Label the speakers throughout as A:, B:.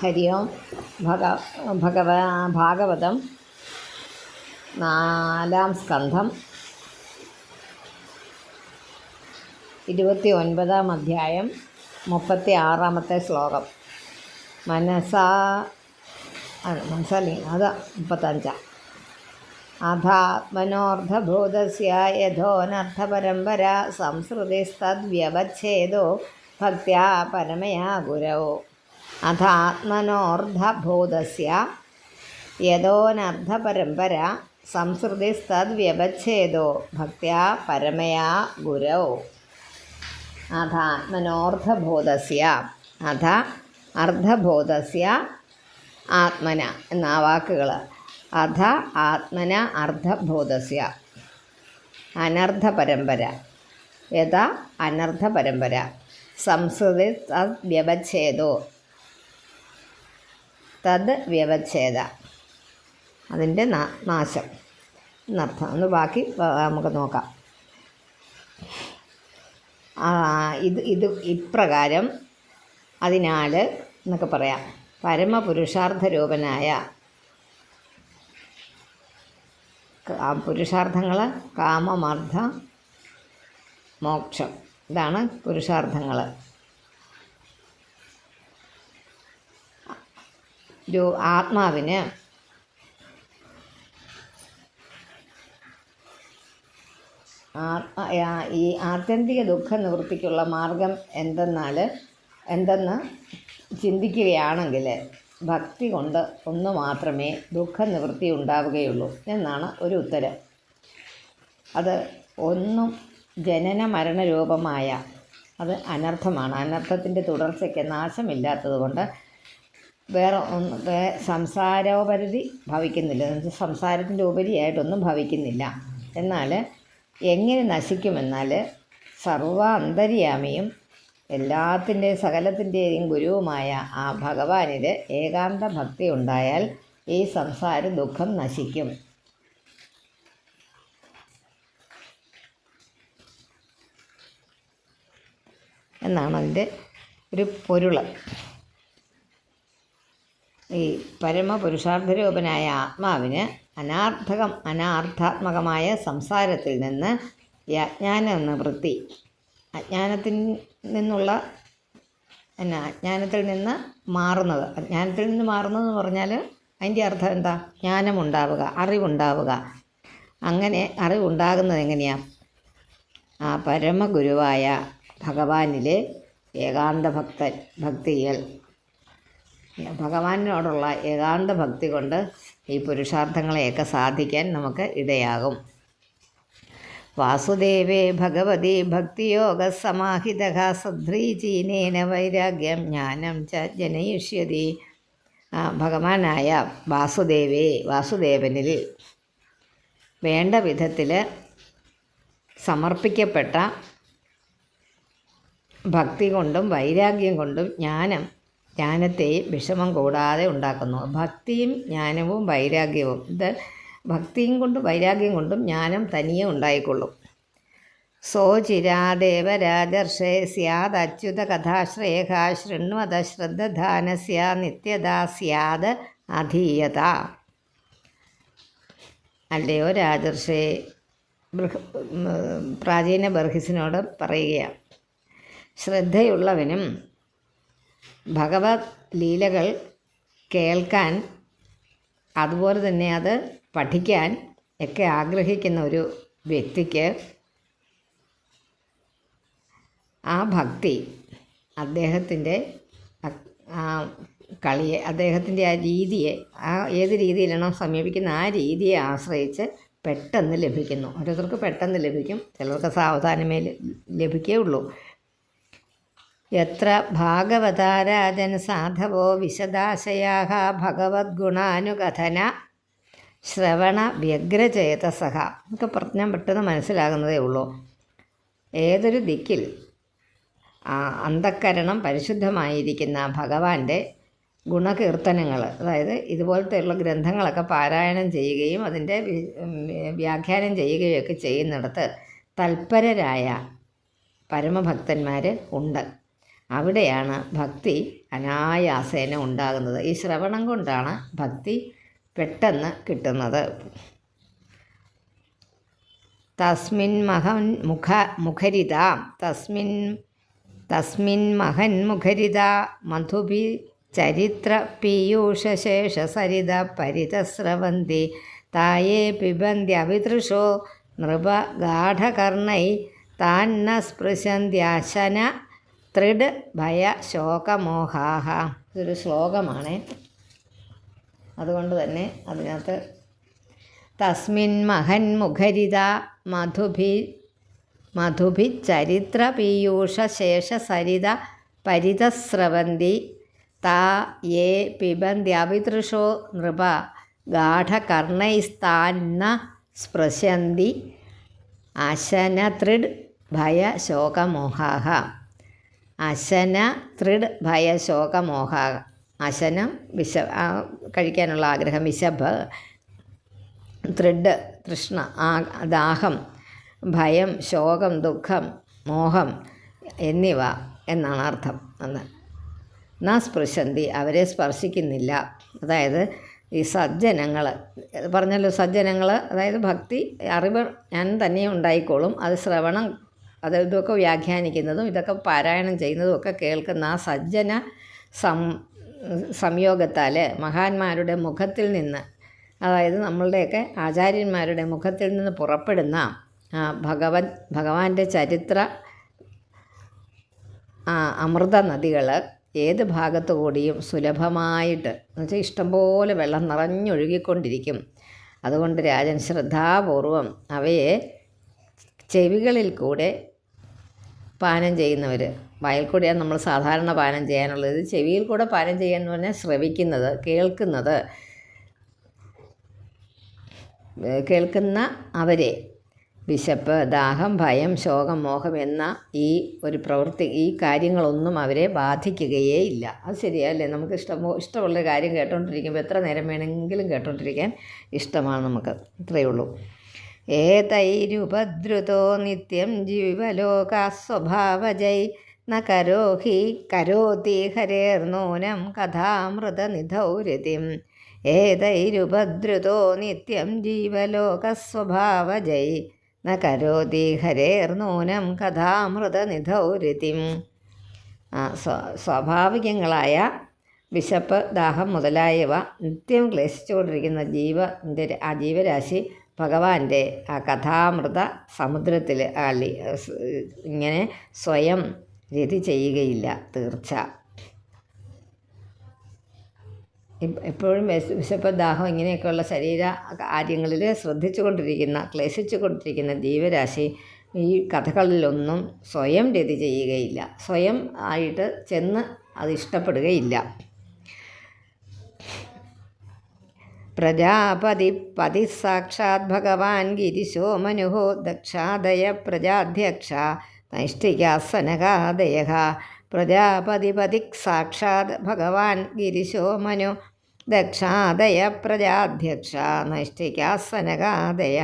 A: ഹരി ഓം. ഭാഗവതം 4-ാം സ്കന്ധം 29-ാം അധ്യായം 36-ാമത്തെ ശ്ലോകം. മനസ്സല്ലേ അതാ 35. അഥാത്മനോർദ്ധഭൂതസ്യ യഥോനർത്ഥപരമ്പര സംസൃതിസ്തദ്വ്യവച്ഛേദോ ഭക്ത്യാ പരമയാ ഗുരോ. അഥാത്മനോർദ്ധഭൂതസ്യ യഥോനർത്ഥപരമ്പര സംസൃതിസ്തദ്വ്യവച്ഛേദോ ഭക്ത്യാ പരമയാ ഗുരോ. അഥാത്മനോർദ്ധഭൂതസ്യ അഥ അർദ്ധഭൂതസ്യ ആത്മന എന്നാ വാക്കുകൾ. അധ ആത്മന അർദ്ധഭൂതസ്യ അനർദ്ധപരമ്പര യഥ അനർദ്ധപരമ്പര സംസ്കൃതി തദ്വ്യവച്ഛേദോ തദ് വ്യവച്ഛേദ അതിൻ്റെ നാശം എന്നർത്ഥം. ഒന്ന് ബാക്കി നമുക്ക് നോക്കാം. ഇത് ഇപ്രകാരം അതിനാൽ എന്നൊക്കെ പറയാം. പരമപുരുഷാർത്ഥരൂപനായ പുരുഷാർത്ഥങ്ങൾ കാമമർദ്ധ മോക്ഷം, ഇതാണ് പുരുഷാർത്ഥങ്ങൾ. ആത്മാവിന് ഈ ആത്യന്തിക ദുഃഖ നിവൃത്തിക്കുള്ള മാർഗം എന്തെന്ന് ചിന്തിക്കുകയാണെങ്കിൽ ഭക്തി കൊണ്ട് ഒന്ന് മാത്രമേ ദുഃഖനിവൃത്തി ഉണ്ടാവുകയുള്ളൂ എന്നാണ് ഒരു ഉത്തരം. അത് ഒന്നും ജനന മരണരൂപമായ അത് അനർത്ഥമാണ്. അനർത്ഥത്തിൻ്റെ തുടർച്ചയ്ക്ക് നാശമില്ലാത്തത് കൊണ്ട് സംസാരോപരിധി ഭവിക്കുന്നില്ല. സംസാരത്തിൻ്റെ ഉപരിയായിട്ടൊന്നും ഭവിക്കുന്നില്ല. എന്നാൽ എങ്ങനെ നശിക്കുമെന്നാൽ സർവ അന്തര്യാമിയും എല്ലാത്തിൻ്റെയും സകലത്തിൻ്റെയും ഗുരുവുമായ ആ ഭഗവാനിൽ ഏകാന്ത ഭക്തി ഉണ്ടായാൽ ഈ സംസാര ദുഃഖം നശിക്കും എന്നാണ് അതിൻ്റെ ഒരു പൊരുൾ. ഈ പരമപുരുഷാർത്ഥരൂപനായ ആത്മാവിന് അനാർത്ഥാത്മകമായ സംസാരത്തിൽ നിന്ന് ഈ അജ്ഞാന നിവൃത്തി, അജ്ഞാനത്തിൽ നിന്ന് മാറുന്നത്. അജ്ഞാനത്തിൽ നിന്ന് മാറുന്നതെന്ന് പറഞ്ഞാൽ അതിൻ്റെ അർത്ഥം എന്താ? ജ്ഞാനമുണ്ടാവുക, അറിവുണ്ടാവുക. അങ്ങനെ അറിവുണ്ടാകുന്നത് എങ്ങനെയാണ്? ആ പരമഗുരുവായ ഭഗവാനിലെ ഏകാന്ത ഭക്തിയിൽ, ഭഗവാനോടുള്ള ഏകാന്ത ഭക്തി കൊണ്ട് ഈ പുരുഷാർത്ഥങ്ങളെയൊക്കെ സാധിക്കാൻ നമുക്ക് ഇടയാകും. വാസുദേവേ ഭഗവതി ഭക്തിയോഗ സമാഹിത സദ്രീചീനേന വൈരാഗ്യം ജ്ഞാനം ച ജനയിഷ്യതി. ഭഗവാനായ വാസുദേവനിൽ വേണ്ട വിധത്തിൽ സമർപ്പിക്കപ്പെട്ട ഭക്തി കൊണ്ടും വൈരാഗ്യം കൊണ്ടും ജ്ഞാനത്തെയും വിഷമം കൂടാതെ ഉണ്ടാക്കുന്നു. ഭക്തിയും ജ്ഞാനവും വൈരാഗ്യവും, ഇത് ഭക്തിയും കൊണ്ടും വൈരാഗ്യം കൊണ്ടും ജ്ഞാനം തനിയെ ഉണ്ടായിക്കൊള്ളും. സോചിരാദേവരാജർഷേ സ്യാദ് അച്യുത കഥാശ്രേയ ശൃണ്വത ശ്രദ്ധാനസ്യ നിത്യത സ്യാദ് അധീയത. അല്ലയോ രാജർഷേ, പ്രാചീന ബർഹിസിനോട് പറയുകയാണ്, ശ്രദ്ധയുള്ളവനും ഭഗവത് ലീലകൾ കേൾക്കാൻ അതുപോലെ തന്നെ അത് പഠിക്കാൻ ഒക്കെ ആഗ്രഹിക്കുന്ന ഒരു വ്യക്തിക്ക് ആ ഭക്തി അദ്ദേഹത്തിൻ്റെ അദ്ദേഹത്തിൻ്റെ ആ രീതിയെ, ഏത് രീതിയിലാണോ സമീപിക്കുന്ന ആ രീതിയെ ആശ്രയിച്ച് പെട്ടെന്ന് ലഭിക്കുന്നു. ഓരോരുത്തർക്ക് പെട്ടെന്ന് ലഭിക്കും, ചിലർക്ക് സാവധാനമേ ലഭിക്കുകയുള്ളൂ. യത്ര ഭാഗവതാരാജൻ സാധവോ വിശദാശയാഃ ഭഗവദ്ഗുണാനുകഥന ശ്രവണ വ്യഗ്രചേതസഃ. എന്നൊക്കെ പറഞ്ഞാൽ പെട്ടെന്ന് മനസ്സിലാകുന്നതേ ഉള്ളൂ. ഏതൊരു ദിക്കിൽ അന്ധക്കരണം പരിശുദ്ധമായിരിക്കുന്ന ഭഗവാന്റെ ഗുണകീർത്തനങ്ങൾ, അതായത് ഇതുപോലത്തെയുള്ള ഗ്രന്ഥങ്ങളൊക്കെ പാരായണം ചെയ്യുകയും അതിൻ്റെ വ്യാഖ്യാനം ചെയ്യുകയൊക്കെ ചെയ്യുന്നിടത്ത് തൽപരരായ പരമഭക്തന്മാർ ഉണ്ട്. അവിടെയാണ് ഭക്തി അനായാസേന ഉണ്ടാകുന്നത്. ഈ ശ്രവണം കൊണ്ടാണ് ഭക്തി പെട്ടെന്ന് കിട്ടുന്നത്. തസ്മിൻ മഹൻ മുഖരിത മധുഭി ചരിത്ര പീയൂഷശേഷ സരിത പരിതസ്രവന്തി തായേ പിബന്ത്യവിതൃഷോ നൃപ ഗാഠകർണൈ താന്ന സ്പൃശന്ത്യാശന ത്രിഡ് ഭയ ശോകമോഹാഹ. ഇതൊരു ശ്ലോകമാണ്. അതുകൊണ്ട് തന്നെ അതിനകത്ത് തസ്മിൻ മഹൻ മുഖരിത മധുഭി ചരിത്ര പീയൂഷ ശേഷ സരിത പരിതസ്രവന്തി താ യേ പിബന്ത്യവിതൃഷോ നൃപ ഗാഠകർണൈസ്താന്ന സ്പൃശന്തി അശനത്രിഡ് ഭയ ശോകമോഹാഹ. അശനത്രിഡ് ഭയ ശോകമോഹാഹ. അശനം കഴിക്കാനുള്ള ആഗ്രഹം, വിശപ്പ്, ത്രിഡ് തൃഷ്ണ, ദാഹം, ഭയം, ശോകം, ദുഃഖം, മോഹം എന്നിവ എന്നാണ് അർത്ഥം. ന സ്പൃശന്തി അവരെ സ്പർശിക്കുന്നില്ല. അതായത് ഈ സജ്ജനങ്ങൾ പറഞ്ഞല്ലോ, സജ്ജനങ്ങൾ അതായത് ഭക്തി അറിവ് ഞാൻ തന്നെ ഉണ്ടായിക്കോളും. അത് ശ്രവണം ഇതൊക്കെ വ്യാഖ്യാനിക്കുന്നതും ഇതൊക്കെ പാരായണം ചെയ്യുന്നതും ഒക്കെ കേൾക്കുന്ന ആ സജ്ജന സംയോഗത്താൽ മഹാന്മാരുടെ മുഖത്തിൽ നിന്ന്, അതായത് നമ്മളുടെയൊക്കെ ആചാര്യന്മാരുടെ മുഖത്തിൽ നിന്ന് പുറപ്പെടുന്ന ഭഗവാന്റെ ചരിത്ര അമൃത നദികൾ ഏത് ഭാഗത്തു കൂടിയും സുലഭമായിട്ട് എന്നുവെച്ചാൽ ഇഷ്ടംപോലെ വെള്ളം നിറഞ്ഞൊഴുകിക്കൊണ്ടിരിക്കും. അതുകൊണ്ട് രാജൻ ശ്രദ്ധാപൂർവം അവയെ ചെവികളിൽ കൂടെ പാനം ചെയ്യുന്നവർ, വായിൽ കൂടെയാണ് നമ്മൾ സാധാരണ പാനം ചെയ്യാനുള്ളത്. ചെവിയിൽ കൂടെ പാനം ചെയ്യാന്ന് പറഞ്ഞാൽ ശ്രവിക്കുന്നത്, കേൾക്കുന്ന അവരെ വിശപ്പ്, ദാഹം, ഭയം, ശോകം, മോഹം എന്ന ഈ ഒരു പ്രവൃത്തി, ഈ കാര്യങ്ങളൊന്നും അവരെ ബാധിക്കുകയേ ഇല്ല. അത് ശരിയല്ലേ? നമുക്ക് ഇഷ്ടമുള്ള കാര്യം കേട്ടോണ്ടിരിക്കുമ്പോൾ എത്ര നേരം വേണമെങ്കിലും കേട്ടോണ്ടിരിക്കാൻ ഇഷ്ടമാണ് നമുക്ക്. ഇത്രയേ ഉള്ളൂ. ഏതൈരുപദ്രുതോ നിത്യം ജീവലോകാസ്വഭാവജൈ ന കരോതി ഹരേർനൂനം കഥാമൃതനിധൗരതിം. ഏതൈരുപദ്രുതോ നിത്യം ജീവലോകസ്വഭാവജൈ ന കരോതി ഹരേർനൂനം കഥാമൃതനിധൗരതിം. സ്വാഭാവികങ്ങളായ വിശപ്പ്, ദാഹം മുതലായവ നിത്യം ക്ലേശിച്ചുകൊണ്ടിരിക്കുന്ന ജീവരാശി ഭഗവാന്റെ ആ കഥാമൃത സമുദ്രത്തിൽ ഇങ്ങനെ സ്വയം രതി ചെയ്യുകയില്ല, തീർച്ച. എപ്പോഴും വിശപ്പ്, ദാഹം ഇങ്ങനെയൊക്കെയുള്ള ശരീര കാര്യങ്ങളിൽ ക്ലേശിച്ചു കൊണ്ടിരിക്കുന്ന ജീവരാശി ഈ കഥകളിലൊന്നും സ്വയം രതി ചെയ്യുകയില്ല, സ്വയം ആയിട്ട് ചെന്ന് അത് ഇഷ്ടപ്പെടുകയില്ല. പ്രജാപതി സാക്ഷാത് ഭഗവാൻ ഗിരിശോ മനുഹോ ദക്ഷാദയ പ്രജാധ്യക്ഷ നൈഷ്ഠികാസനകാദയ. പ്രജാപതി സാക്ഷാത് ഭഗവാൻ ഗിരിശോ മനു ദക്ഷാദയ പ്രജാധ്യക്ഷ നൈഷ്ഠികാസനകാദയ.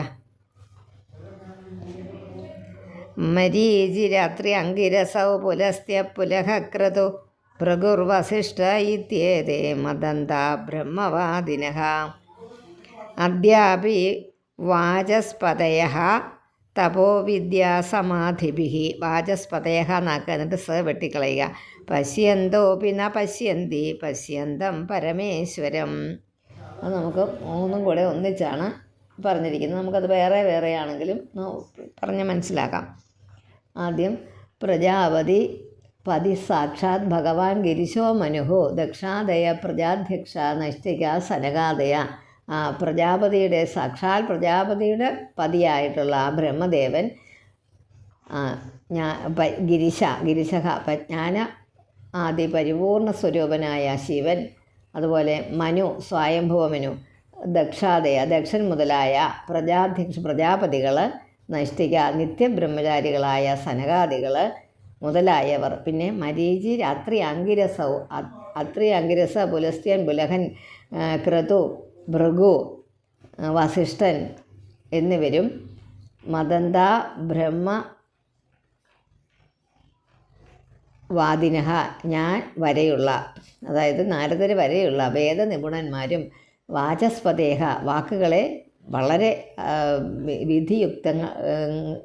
A: മരീചിരാത്രി അങ്കിരസൗ പുലസ്ത്യ പുലഹ ക്രതു ഭൃഗുർവസിഷ്ഠ ഇത്യേതേ മദന്ത ബ്രഹ്മവാദിനഃ. അദ്യാപി വാചസ്പതയഃ തപോവിദ്യാസമാധിഭിः. വാചസ്പതയഃ എന്നാക്കുക, എന്നിട്ട് സ വെട്ടിക്കളയുക. പശ്യന്തോപി ന പശ്യന്തി പശ്യന്തം പരമേശ്വരം. അത് നമുക്ക് മൂന്നും കൂടെ ഒന്നിച്ചാണ് പറഞ്ഞിരിക്കുന്നത്. നമുക്കത് വേറെ വേറെയാണെങ്കിലും പറഞ്ഞ് മനസ്സിലാക്കാം. ആദ്യം പതി സാക്ഷാത് ഭഗവാൻ ഗിരിശോ മനുഹോ ദക്ഷാദയ പ്രജാധ്യക്ഷ നൈഷ്ഠിക സനകാദയ. സാക്ഷാൽ പ്രജാപതിയുടെ പതിയായിട്ടുള്ള ആ ബ്രഹ്മദേവൻ, ഗിരിശഃ പ്രജ്ഞാന ആദി പരിപൂർണ സ്വരൂപനായ ശിവൻ, അതുപോലെ മനു സ്വയംഭുവ മനു, ദക്ഷൻ മുതലായ പ്രജാപതികൾ, നൈഷ്ഠിക നിത്യബ്രഹ്മചാരികളായ സനകാദികൾ മുതലായവർ, പിന്നെ മരീചി രാത്രി അംഗിരസ പുലസ്ത്യൻ പുലഹൻ ക്രതു ഭൃഗു വസിഷ്ഠൻ എന്നിവരും മദന്ത വാദിനഹ ഞാൻ വരെയുള്ള, അതായത് നാരദർ വരെയുള്ള വേദനിപുണന്മാരും വാചസ്പദേഹ വാക്കുകളെ വളരെ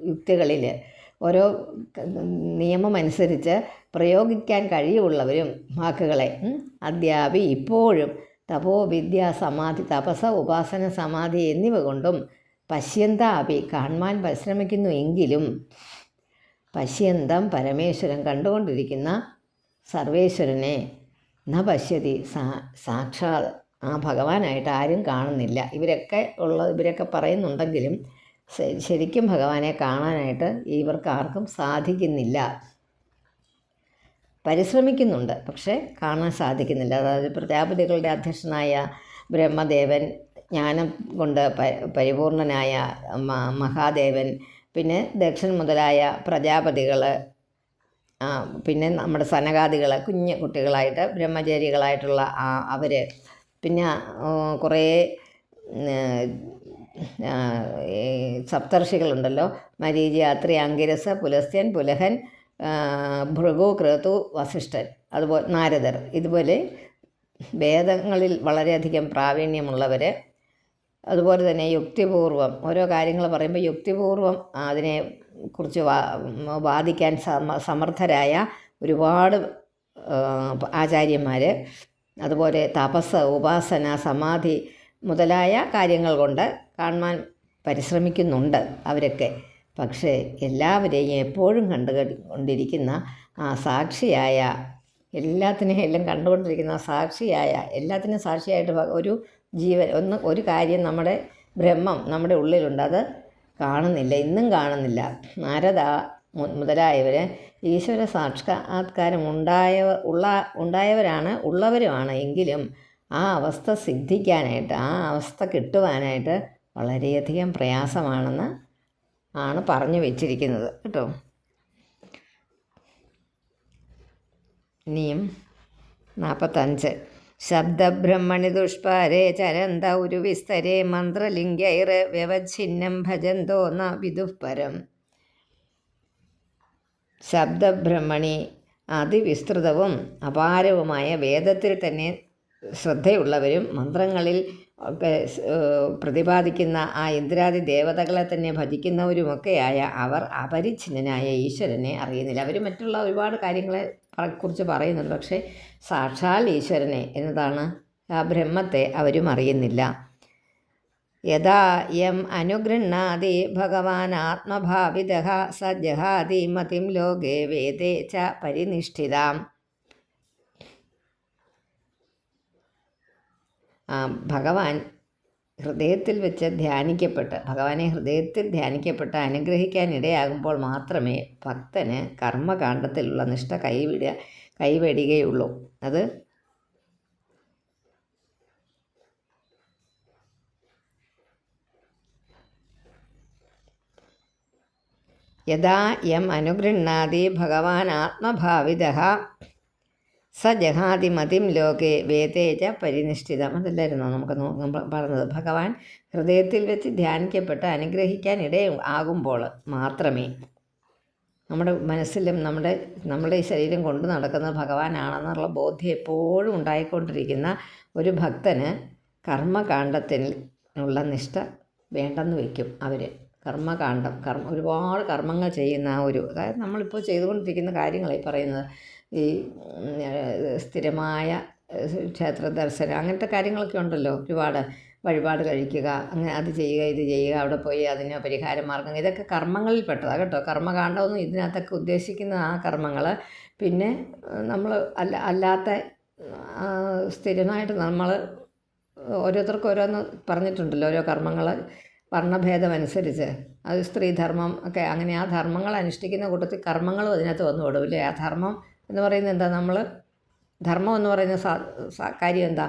A: യുക്തികളിൽ ഓരോ നിയമമനുസരിച്ച് പ്രയോഗിക്കാൻ കഴിവുള്ളവരും വാക്കുകളെ അദ്യാപി ഇപ്പോഴും തപോ വിദ്യ സമാധി തപസ ഉപാസന സമാധി എന്നിവ കൊണ്ടും പശ്യന്താപി കാണുവാൻ പരിശ്രമിക്കുന്നു എങ്കിലും പശ്യന്തം പരമേശ്വരൻ കണ്ടുകൊണ്ടിരിക്കുന്ന സർവേശ്വരനെ ന പശ്യതി സാക്ഷാത് ആ ഭഗവാനായിട്ട് ആരും കാണുന്നില്ല. ഇവരൊക്കെ പറയുന്നുണ്ടെങ്കിലും ശരിക്കും ഭഗവാനെ കാണാനായിട്ട് ഇവർക്ക് ആർക്കും സാധിക്കുന്നില്ല. പരിശ്രമിക്കുന്നുണ്ട്, പക്ഷേ കാണാൻ സാധിക്കുന്നില്ല. അതായത് പ്രജാപതികളുടെ അധ്യക്ഷനായ ബ്രഹ്മദേവൻ, ജ്ഞാനം കൊണ്ട് പരിപൂർണനായ മഹാദേവൻ, പിന്നെ ദക്ഷൻ മുതലായ പ്രജാപതികൾ, പിന്നെ നമ്മുടെ സനകാദികൾ, കുഞ്ഞു കുട്ടികളായിട്ട് ബ്രഹ്മചാരികളായിട്ടുള്ള അവർ, പിന്നെ കുറേ സപ്തർഷികളുണ്ടല്ലോ, മരീചി, അത്രി, അങ്കിരസ്, പുലസ്ത്യൻ, പുലഹൻ, ഭൃഗു, ക്രതു, വസിഷ്ഠൻ, അതുപോലെ നാരദർ, ഇതുപോലെ വേദങ്ങളിൽ വളരെയധികം പ്രാവീണ്യമുള്ളവർ, അതുപോലെ തന്നെ യുക്തിപൂർവം ഓരോ കാര്യങ്ങൾ പറയുമ്പോൾ യുക്തിപൂർവം അതിനെ കുറിച്ച് വാദിക്കാൻ സമർത്ഥരായ ഒരുപാട് ആചാര്യന്മാർ, അതുപോലെ തപസ്, ഉപാസന, സമാധി മുതലായ കാര്യങ്ങൾ കൊണ്ട് കാണുവാൻ പരിശ്രമിക്കുന്നുണ്ട് അവരൊക്കെ. പക്ഷേ എല്ലാവരെയും എപ്പോഴും കണ്ടുകൊണ്ടിരിക്കുന്ന ആ സാക്ഷിയായ, എല്ലാം കണ്ടുകൊണ്ടിരിക്കുന്ന സാക്ഷിയായ, എല്ലാത്തിനും സാക്ഷിയായിട്ട് ഒരു ഒരു കാര്യം നമ്മുടെ ബ്രഹ്മം നമ്മുടെ ഉള്ളിലുണ്ട്, അത് കാണുന്നില്ല, ഇന്നും കാണുന്നില്ല. നാരദ മുതലായവർ ഈശ്വര സാക്ഷാത്കാരം ഉണ്ടായവരാണ്, ഉള്ളവരുമാണ്. എങ്കിലും ആ അവസ്ഥ സിദ്ധിക്കാനായിട്ട്, ആ അവസ്ഥ കിട്ടുവാനായിട്ട് വളരെയധികം പ്രയാസമാണെന്ന് ആണ് പറഞ്ഞു വെച്ചിരിക്കുന്നത് കേട്ടോ. ഇനിയും 45. ശബ്ദബ്രഹ്മണി ദുഷ്പാരേ ചരന്ത ഉരുവിസ്തരേ മന്ത്രലിംഗൈർ വ്യവച്ഛിന്നം ഭജന്തോ ന വിദുഃപരം. ശബ്ദബ്രഹ്മണി അതിവിസ്തൃതവും അപാരവുമായ വേദത്തിൽ തന്നെ ശ്രദ്ധയുള്ളവരും മന്ത്രങ്ങളിൽ ഒക്കെ പ്രതിപാദിക്കുന്ന ആ ഇന്ദ്രാദി ദേവതകളെ തന്നെ ഭജിക്കുന്നവരുമൊക്കെയായ അവർ അപരിച്ഛിന്നനായ ഈശ്വരനെ അറിയുന്നില്ല. അവർ മറ്റുള്ള ഒരുപാട് കാര്യങ്ങളെ കുറിച്ച് പറയുന്നുണ്ട്, പക്ഷേ സാക്ഷാൽ ഈശ്വരനെ എന്നതാണ് ആ ബ്രഹ്മത്തെ അവരും അറിയുന്നില്ല. യഥാ യം അനുഗൃഹാതി ഭഗവാൻ ആത്മഭാവിതഃ സ ജഹാതി മതിം ലോകേ വേദേ ച പരിനിഷ്ഠിതാം. ഭഗവാൻ ഹൃദയത്തിൽ വെച്ച് ഭഗവാനെ ഹൃദയത്തിൽ ധ്യാനിക്കപ്പെട്ട് അനുഗ്രഹിക്കാനിടയാകുമ്പോൾ മാത്രമേ ഭക്തന് കർമ്മകാണ്ഡത്തിലുള്ള നിഷ്ഠ കൈവെടിയുകയുള്ളൂ. അത് യഥാ യം അനുഗൃഹാതി ഭഗവാൻ ആത്മഭാവിതഃ സ ജഹാതി മതിം ലോകേ വേദേജ പരിനിഷ്ഠിതം. അതല്ലായിരുന്നോ നമുക്ക് പറഞ്ഞത്? ഭഗവാൻ ഹൃദയത്തിൽ വെച്ച് ധ്യാനിക്കപ്പെട്ട് അനുഗ്രഹിക്കാൻ ആകുമ്പോൾ മാത്രമേ നമ്മുടെ മനസ്സിലും നമ്മുടെ ഈ ശരീരം കൊണ്ട് നടക്കുന്ന ഭഗവാനാണെന്നുള്ള ബോധ്യം എപ്പോഴും ഉണ്ടായിക്കൊണ്ടിരിക്കുന്ന ഒരു ഭക്തന് കർമ്മകാണ്ഡത്തിനുള്ള നിഷ്ഠ വേണ്ടെന്ന് വയ്ക്കും. അവർ ഒരുപാട് കർമ്മങ്ങൾ ചെയ്യുന്ന അതായത് നമ്മളിപ്പോൾ ചെയ്തുകൊണ്ടിരിക്കുന്ന കാര്യങ്ങളായി പറയുന്നത്, ഈ സ്ഥിരമായ ക്ഷേത്ര ദർശനം, അങ്ങനത്തെ കാര്യങ്ങളൊക്കെ ഉണ്ടല്ലോ. ഒരുപാട് വഴിപാട് കഴിക്കുക, അങ്ങനെ അത് ചെയ്യുക, ഇത് ചെയ്യുക, അവിടെ പോയി അതിന് പരിഹാര മാർഗം, ഇതൊക്കെ കർമ്മങ്ങളിൽ പെട്ടതാണ് കേട്ടോ. കർമ്മകാണ്ഡമൊന്നും ഇതിനകത്തൊക്കെ ഉദ്ദേശിക്കുന്ന ആ കർമ്മങ്ങൾ. പിന്നെ നമ്മൾ അല്ലാത്ത സ്ഥിരമായിട്ട് നമ്മൾ ഓരോരുത്തർക്കും ഓരോന്ന് പറഞ്ഞിട്ടുണ്ടല്ലോ, ഓരോ കർമ്മങ്ങൾ വർണ്ണഭേദമനുസരിച്ച്, അത് സ്ത്രീധർമ്മം ഒക്കെ, അങ്ങനെ ആ ധർമ്മങ്ങൾ അനുഷ്ഠിക്കുന്ന കൂട്ടത്തിൽ കർമ്മങ്ങളും അതിനകത്ത് വന്നു വിടുമില്ലേ. ആ ധർമ്മം എന്ന് പറയുന്നത് എന്താ? ധർമ്മം എന്ന് പറയുന്ന കാര്യം എന്താ?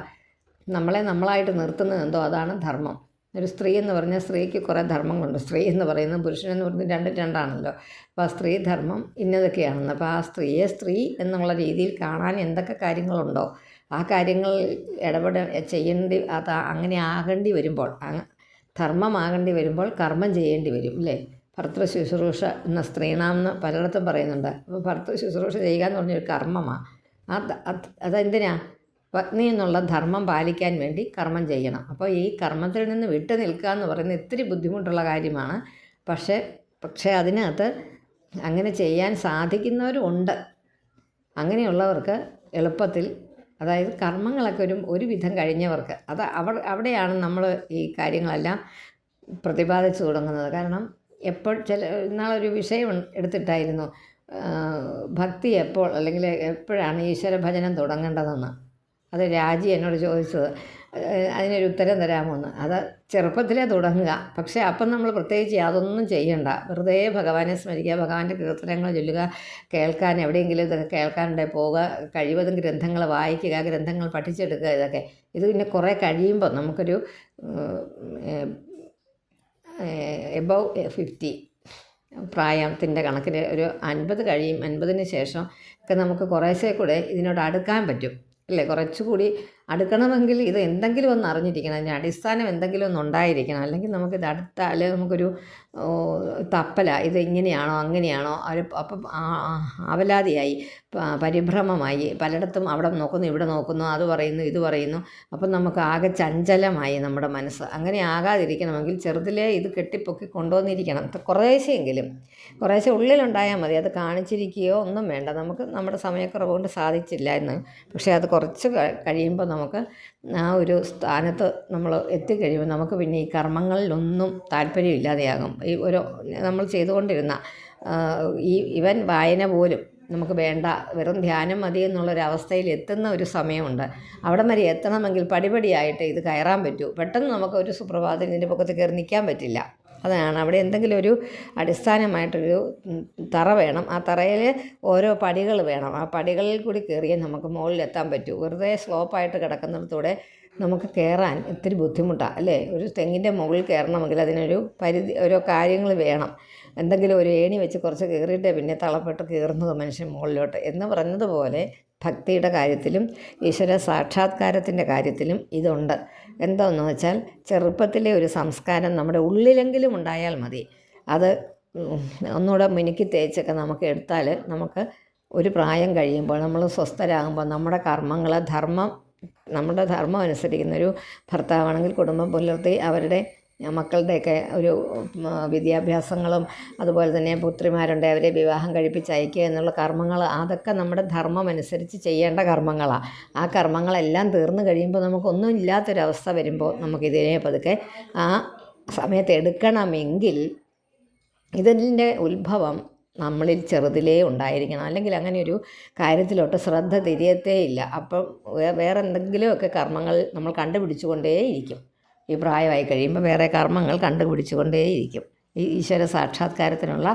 A: നമ്മളായിട്ട് നിർത്തുന്നത് എന്തോ അതാണ് ധർമ്മം. ഒരു സ്ത്രീ എന്ന് പറഞ്ഞാൽ സ്ത്രീക്ക് കുറേ ധർമ്മങ്ങളുണ്ട്. സ്ത്രീ എന്ന് പറയുന്നത് പുരുഷനെന്ന് പറയുന്നത് രണ്ടാണല്ലോ. അപ്പോൾ ആ സ്ത്രീ ധർമ്മം ഇന്നതൊക്കെയാണെന്ന്. അപ്പോൾ ആ സ്ത്രീയെ സ്ത്രീ എന്നുള്ള രീതിയിൽ കാണാൻ എന്തൊക്കെ കാര്യങ്ങളുണ്ടോ ആ കാര്യങ്ങൾ അങ്ങനെ ആകേണ്ടി വരുമ്പോൾ, ധർമ്മമാകേണ്ടി വരുമ്പോൾ കർമ്മം ചെയ്യേണ്ടി വരും അല്ലേ. ഭർത്തൃ ശുശ്രൂഷ എന്ന സ്ത്രീണാം എന്ന് പലയിടത്തും പറയുന്നുണ്ട്. അപ്പോൾ ഭർത്തൃ ശുശ്രൂഷ ചെയ്യുക എന്ന് പറഞ്ഞൊരു കർമ്മമാണ്. അതെന്തിനാ? പത്നി എന്നുള്ള ധർമ്മം പാലിക്കാൻ വേണ്ടി കർമ്മം ചെയ്യണം. അപ്പോൾ ഈ കർമ്മത്തിൽ നിന്ന് വിട്ടു നിൽക്കുക എന്ന് പറയുന്നത് ഇത്തിരി ബുദ്ധിമുട്ടുള്ള കാര്യമാണ്. പക്ഷേ അതിനകത്ത് അങ്ങനെ ചെയ്യാൻ സാധിക്കുന്നവരും ഉണ്ട്. അങ്ങനെയുള്ളവർക്ക് എളുപ്പത്തിൽ, അതായത് കർമ്മങ്ങളൊക്കെ ഒരു വിധം കഴിഞ്ഞവർക്ക് അവിടെയാണ് നമ്മൾ ഈ കാര്യങ്ങളെല്ലാം പ്രതിപാദിച്ചു തുടങ്ങുന്നത്. കാരണം ഇന്നാളൊരു വിഷയം എടുത്തിട്ടായിരുന്നു, ഭക്തി എപ്പോൾ അല്ലെങ്കിൽ എപ്പോഴാണ് ഈശ്വര ഭജനം തുടങ്ങേണ്ടതെന്ന്. അത് രാജി എന്നോട് ചോദിച്ചത്. അതിനൊരു ഉത്തരം തരാമോന്ന്. അത് ചെറുപ്പത്തിലേ തുടങ്ങുക. പക്ഷേ അപ്പം നമ്മൾ പ്രത്യേകിച്ച് യാതൊന്നും ചെയ്യണ്ട. വെറുതെ ഭഗവാനെ സ്മരിക്കുക, ഭഗവാന്റെ കീർത്തനങ്ങൾ ചൊല്ലുക, കേൾക്കാൻ എവിടെയെങ്കിലും ഇതൊക്കെ കേൾക്കാനുണ്ടെങ്കിൽ പോവുക, കഴിവതും ഗ്രന്ഥങ്ങൾ വായിക്കുക, ഗ്രന്ഥങ്ങൾ പഠിച്ചെടുക്കുക. ഇതൊക്കെ ഇത് പിന്നെ കുറേ കഴിയുമ്പോൾ നമുക്കൊരു എബവ് 50 പ്രായത്തിൻ്റെ കണക്കിന് ഒരു 50 കഴിയും. 50-ന് ശേഷം ഒക്കെ നമുക്ക് കുറേശ്ശെ കൂടെ ഇതിനോട് അടുക്കാൻ പറ്റും അല്ലേ? കുറച്ചുകൂടി അടുക്കണമെങ്കിൽ ഇത് എന്തെങ്കിലും ഒന്ന് അറിഞ്ഞിരിക്കണം, അതിൻ്റെ അടിസ്ഥാനം എന്തെങ്കിലും ഒന്ന് ഉണ്ടായിരിക്കണം. അല്ലെങ്കിൽ നമുക്കിത് അടുത്താൽ നമുക്കൊരു തപ്പല, ഇത് ഇങ്ങനെയാണോ അങ്ങനെയാണോ, അപ്പം അവലാതിയായി, പരിഭ്രമമായി, പലയിടത്തും അവിടെ നോക്കുന്നു ഇവിടെ നോക്കുന്നു, അത് പറയുന്നു ഇത് പറയുന്നു. അപ്പം നമുക്ക് ആകെ ചഞ്ചലമായി നമ്മുടെ മനസ്സ്. അങ്ങനെ ആകാതിരിക്കണമെങ്കിൽ ചെറുതിലേ ഇത് കെട്ടിപ്പൊക്കി കൊണ്ടുവന്നിരിക്കണം. കുറേശ്ശെ ഉള്ളിലുണ്ടായാൽ മതി. അത് കാണിച്ചിരിക്കുകയോ ഒന്നും വേണ്ട. നമുക്ക് നമ്മുടെ സമയക്കുറവ് കൊണ്ട് സാധിച്ചില്ല എന്ന്. പക്ഷേ അത് കുറച്ച് കഴിയുമ്പോൾ നമുക്ക് ആ ഒരു സ്ഥാനത്ത് നമ്മൾ എത്തിക്കഴിയുമ്പോൾ നമുക്ക് പിന്നെ ഈ കർമ്മങ്ങളിലൊന്നും താല്പര്യമില്ലാതെയാകും. നമ്മൾ ചെയ്തുകൊണ്ടിരുന്ന ഈവൻ വായന പോലും നമുക്ക് വേണ്ട, വെറും ധ്യാനം മതി എന്നുള്ളൊരവസ്ഥയിൽ എത്തുന്ന ഒരു സമയമുണ്ട്. അവിടം വരെ എത്തണമെങ്കിൽ പടിപടിയായിട്ട് ഇത് കയറാൻ പറ്റൂ. പെട്ടെന്ന് നമുക്ക് ഒരു സുപ്രഭാതത്തിൽ ഇതിൻ്റെ പൊക്കത്ത് കയറി നിൽക്കാൻ പറ്റില്ല. അതാണ് അവിടെ എന്തെങ്കിലും ഒരു അടിസ്ഥാനമായിട്ടൊരു തറ വേണം. ആ തറയിൽ ഓരോ പടികൾ വേണം. ആ പടികളിൽ കൂടി കയറിയേ നമുക്ക് മുകളിലെത്താൻ പറ്റൂ. വെറുതെ സ്ലോപ്പായിട്ട് കിടക്കുന്നിടത്തൂടെ നമുക്ക് കയറാൻ ഇത്തിരി ബുദ്ധിമുട്ടാണ് അല്ലേ? ഒരു തെങ്ങിൻ്റെ മുകളിൽ കയറണമെങ്കിൽ അതിനൊരു ഓരോ കാര്യങ്ങൾ വേണം. എന്തെങ്കിലും ഒരു ഏണി വെച്ച് കുറച്ച് കയറിയിട്ടേ പിന്നെ തളപ്പെട്ട് കയറുന്നത് മനുഷ്യൻ മുകളിലോട്ട് എന്ന് പറഞ്ഞതുപോലെ ഭക്തിയുടെ കാര്യത്തിലും ഈശ്വര സാക്ഷാത്കാരത്തിൻ്റെ കാര്യത്തിലും ഇതുണ്ട്. എന്താണെന്ന് വെച്ചാൽ ചെറുപ്പത്തിലെ ഒരു സംസ്കാരം നമ്മുടെ ഉള്ളിലെങ്കിലും ഉണ്ടായാൽ മതി. അത് ഒന്നുകൂടെ മിനുക്കി തേച്ചൊക്കെ നമുക്ക് എടുത്താൽ നമുക്ക് ഒരു പ്രായം കഴിയുമ്പോൾ നമ്മൾ സ്വസ്ഥരാകുമ്പോൾ നമ്മുടെ ധർമ്മം അനുസരിക്കുന്നൊരു ഭർത്താവാണെങ്കിൽ കുടുംബം പുലർത്തി അവരുടെ മക്കളുടെയൊക്കെ ഒരു വിദ്യാഭ്യാസങ്ങളും അതുപോലെ തന്നെ പുത്രിമാരുണ്ട് അവരെ വിവാഹം കഴിപ്പിച്ച് അയക്കുക എന്നുള്ള കർമ്മങ്ങൾ, അതൊക്കെ നമ്മുടെ ധർമ്മം അനുസരിച്ച് ചെയ്യേണ്ട കർമ്മങ്ങളാണ്. ആ കർമ്മങ്ങളെല്ലാം തീർന്നു കഴിയുമ്പോൾ നമുക്കൊന്നും ഇല്ലാത്തൊരവസ്ഥ വരുമ്പോൾ നമുക്കിതിനെ പതുക്കെ ആ സമയത്ത് എടുക്കണമെങ്കിൽ ഇതിൻ്റെ ഉത്ഭവം നമ്മളിൽ ചെറുതിലേ ഉണ്ടായിരിക്കണം. അല്ലെങ്കിൽ അങ്ങനെ ഒരു കാര്യത്തിലോട്ട് ശ്രദ്ധ തിരിയത്തേയില്ല. അപ്പം വേറെ എന്തെങ്കിലുമൊക്കെ കർമ്മങ്ങൾ നമ്മൾ കണ്ടുപിടിച്ചുകൊണ്ടേയിരിക്കും. ഈ പ്രായമായി കഴിയുമ്പോൾ വേറെ കർമ്മങ്ങൾ കണ്ടുപിടിച്ചുകൊണ്ടേയിരിക്കും. ഈ ഈശ്വര സാക്ഷാത്കാരത്തിനുള്ള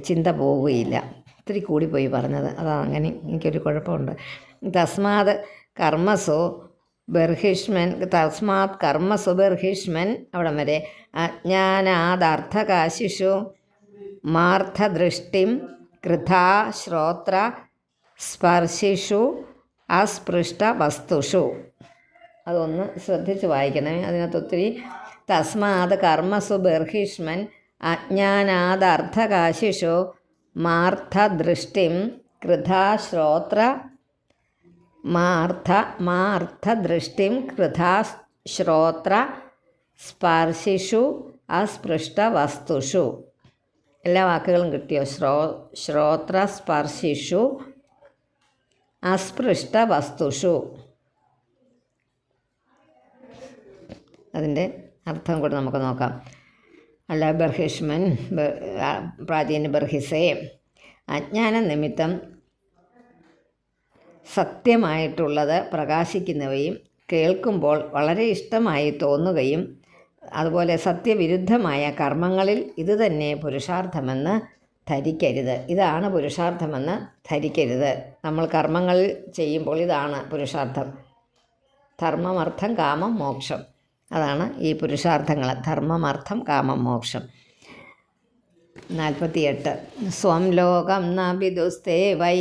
A: ചിന്ത പോവുകയില്ല. ഇത്തിരി കൂടിപ്പോയി പറഞ്ഞത്, അതാണ്. അങ്ങനെ എനിക്കൊരു കുഴപ്പമുണ്ട്. തസ്മാത് കർമ്മസു ബർഹിഷ്മൻ അവിടം വരെ. അജ്ഞാനാദർത്ഥകാശിഷു മാർത്ഥദൃഷ്ടിം കൃഥാ ശ്രോത്ര സ്പർശിഷു അസ്പൃഷ്ട വസ്തുഷു. അതൊന്ന് ശ്രദ്ധിച്ച് വായിക്കണേ. അതിനകത്തൊത്തിരി തസ്മാത് കർമ്മസു ബർഹിഷ്മൻ അജ്ഞാനാദർത്ഥകാശിഷു മാർത്ഥദൃഷ്ടിം കൃഥാ ശ്രോത്ര മാർത്ഥദൃഷ്ടിം കൃഥാ ശ്രോത്ര സ്പർശിഷു അസ്പൃഷ്ട വസ്തുഷു. എല്ലാ വാക്കുകളും കിട്ടിയോ? ശ്രോത്ര സ്പർശിഷു അസ്പൃഷ്ട വസ്തുഷു. അതിൻ്റെ അർത്ഥം കൂടെ നമുക്ക് നോക്കാം. അല്ല, ബർഹിഷ്മൻ പ്രാചീന ബർഹിസേ, അജ്ഞാന നിമിത്തം സത്യമായിട്ടുള്ളത് പ്രകാശിക്കുന്നവയും കേൾക്കുമ്പോൾ വളരെ ഇഷ്ടമായി തോന്നുകയും അതുപോലെ സത്യവിരുദ്ധമായ കർമ്മങ്ങളിൽ ഇത് തന്നെ പുരുഷാർത്ഥമെന്ന് ധരിക്കരുത്. ഇതാണ് പുരുഷാർത്ഥമെന്ന് ധരിക്കരുത്. നമ്മൾ കർമ്മങ്ങൾ ചെയ്യുമ്പോൾ ഇതാണ് പുരുഷാർത്ഥം. ധർമ്മം, അർത്ഥം, കാമം, മോക്ഷം. അതാണ് ഈ പുരുഷാർത്ഥങ്ങൾ. ധർമ്മം, അർത്ഥം, കാമം, മോക്ഷം. 48. സ്വം ലോകം ന വിദുസ്തേ വൈ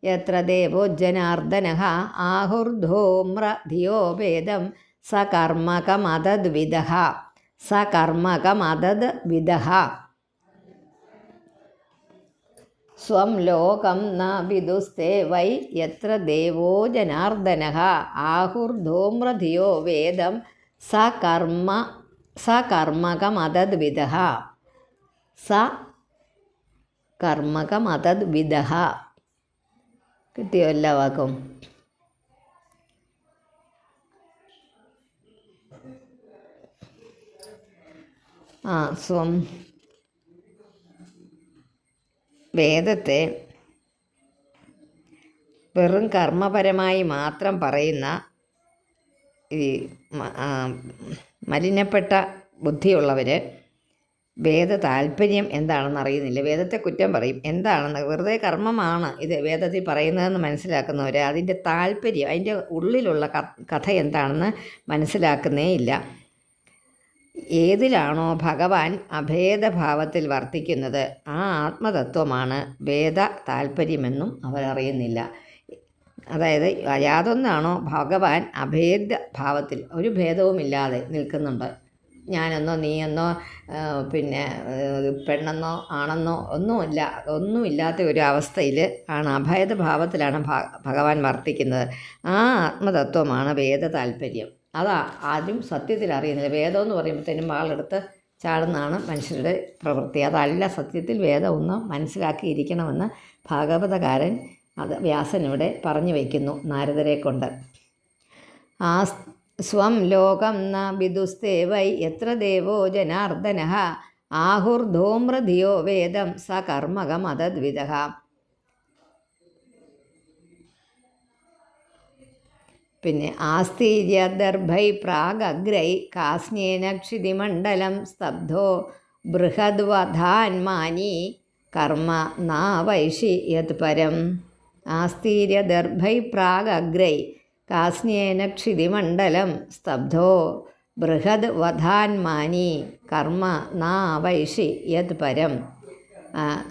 A: യത്ര ദേവോ ജനാർദ്ദനഃ ആഹുർധൂമ്ര ധിയോ ഭേദം സകർമ്മകമദദ്വിദഃ. സ്വം ലോകം ന വിദുസ്തേ വൈ യത്ര ദേവോ ജനാർദ്ദനഃ ആഹുർധൂമ്രധിയോ വേദം സ കർമ്മകമതദ്വിദഃ സ കർമ്മകമതദ്വിദഃ. കിട്ടിയോ എല്ലാ വാക്കും? സ്വം വേദത്തെ വെറും കർമ്മപരമായി മാത്രം പറയുന്ന ഈ മലിനപ്പെട്ട ബുദ്ധിയുള്ളവർ വേദ താല്പര്യം എന്താണെന്ന് അറിയുന്നില്ല. വേദത്തെ കുറ്റം പറയും. എന്താണെന്ന് വെറുതെ കർമ്മമാണ് ഇത് വേദത്തിൽ പറയുന്നതെന്ന് മനസ്സിലാക്കുന്നവർ അതിൻ്റെ താല്പര്യം, അതിൻ്റെ ഉള്ളിലുള്ള കഥ എന്താണെന്ന് മനസ്സിലാക്കുന്നേ ഇല്ല. ഏതിലാണോ ഭഗവാൻ അഭേദഭാവത്തിൽ വർത്തിക്കുന്നത് ആ ആത്മതത്വമാണ് വേദ താല്പര്യമെന്നും അവരറിയുന്നില്ല. അതായത് യാതൊന്നാണോ ഭഗവാൻ അഭേദഭാവത്തിൽ ഒരു ഭേദവുമില്ലാതെ നിൽക്കുന്നുണ്ട്. ഞാനെന്നോ നീയെന്നോ പിന്നെ പെണ്ണെന്നോ ആണെന്നോ ഒന്നുമില്ലാത്ത ഒരു അവസ്ഥയിൽ ആണ്, അഭേദഭാവത്തിലാണ് ഭഗവാൻ വർത്തിക്കുന്നത്. ആ ആത്മതത്വമാണ് വേദ താല്പര്യം. അതാ ആദ്യം സത്യത്തിൽ അറിയുന്നില്ല. വേദം എന്ന് പറയുമ്പോഴത്തേനും ആളെടുത്ത് ചാടുന്നതാണ് മനുഷ്യരുടെ പ്രവൃത്തി. അതല്ല സത്യത്തിൽ വേദം ഒന്ന് മനസ്സിലാക്കിയിരിക്കണമെന്ന് ഭാഗവതകാരൻ അത് വ്യാസൻ ഇവിടെ പറഞ്ഞു വയ്ക്കുന്നു നാരദരെ കൊണ്ട്. ആ സ്വം ലോകം ന വിദുസ്തേ വൈ എത്ര ദേവോ ജനാർദ്ദനഃ ആഹുർധൂമ്രധിയോ വേദം സ കർമ്മകമതദ്വിദഃ. പിന്നെ ആസ്തീര്യദർഭൈ പ്രാഗഗ്രൈ കാസ്നേന ക്ഷിതിമണ്ഡലം സ്തബ്ധോ ബൃഹദ്വധാന്മാനി കർമ്മ നാവൈഷി യത് പരം. ആസ്തീര്യദർഭൈ പ്രാഗഗ്രൈ കാസ്നേന ക്ഷിതിമണ്ഡലം സ്തബ്ധോ ബൃഹദ്വധാന്മാനി കർമ്മ നാവൈഷി യത് പരം.